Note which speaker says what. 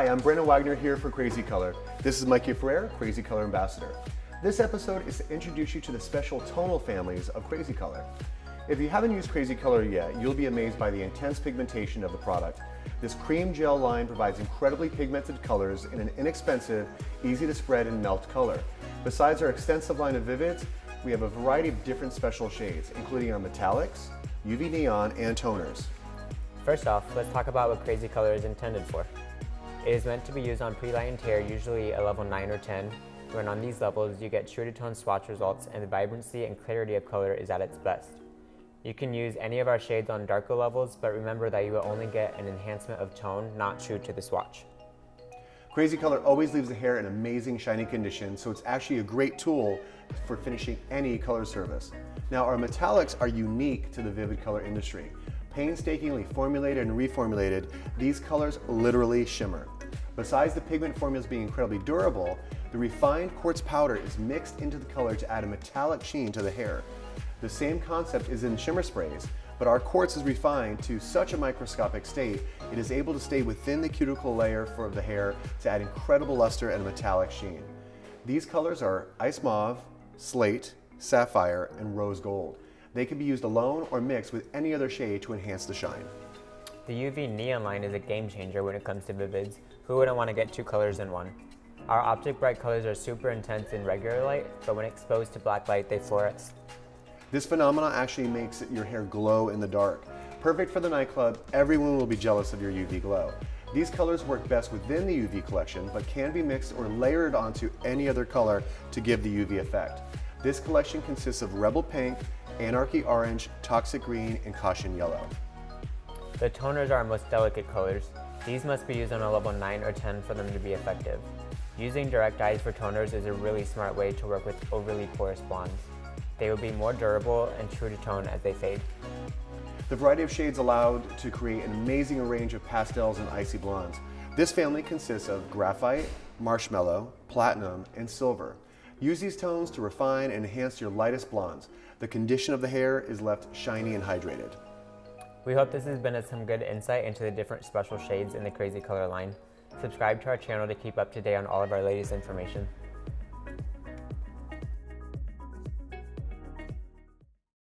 Speaker 1: Hi, I'm Brennan Wagner here for Crazy Color. This is Mikey Crazy Color Ambassador. This episode is to introduce you to the special tonal families of Crazy Color. If you haven't used Crazy Color yet, you'll be amazed by the intense pigmentation of the product. This cream gel line provides incredibly pigmented colors in an inexpensive, easy to spread and melt color. Besides our extensive line of Vivids, we have a variety of different special shades, including our metallics, UV neon, and toners.
Speaker 2: First off, let's talk about what Crazy Color is intended for. It is meant to be used on pre-lightened hair, usually a level 9 or 10. When on these levels, you get true to tone swatch results and the vibrancy and clarity of color is at its best. You can use any of our shades on darker levels, but remember that you will only get an enhancement of tone, not true to the swatch.
Speaker 1: Crazy Color always leaves the hair in amazing shiny condition, so it's actually a great tool for finishing any color service. Now, our metallics are unique to the Vivid color industry. Painstakingly formulated and reformulated, these colors literally shimmer. Besides the pigment formulas being incredibly durable, the refined quartz powder is mixed into the color to add a metallic sheen to the hair. The same concept is in shimmer sprays, but our quartz is refined to such a microscopic state, it is able to stay within the cuticle layer for the hair to add incredible luster and a metallic sheen. These colors are ice mauve, slate, sapphire, and rose gold. They can be used alone or mixed with any other shade to enhance the shine.
Speaker 2: The UV neon line is a game changer when it comes to Vivids. Who wouldn't want to get two colors in one? Our optic bright colors are super intense in regular light, but when exposed to black light, they fluoresce.
Speaker 1: This phenomenon actually makes your hair glow in the dark. Perfect for the nightclub, everyone will be jealous of your UV glow. These colors work best within the UV collection, but can be mixed or layered onto any other color to give the UV effect. This collection consists of Rebel Pink, Anarchy Orange, Toxic Green, and Caution Yellow.
Speaker 2: The toners are our most delicate colors. These must be used on a level 9 or 10 for them to be effective. Using direct dyes for toners is a really smart way to work with overly porous blondes. They will be more durable and true to tone as they fade.
Speaker 1: The variety of shades allowed to create an amazing range of pastels and icy blondes. This family consists of graphite, marshmallow, platinum, and silver. Use these tones to refine and enhance your lightest blondes. The condition of the hair is left shiny and hydrated.
Speaker 2: We hope this has been some good insight into the different special shades in the Crazy Color line. Subscribe to our channel to keep up to date on all of our latest information.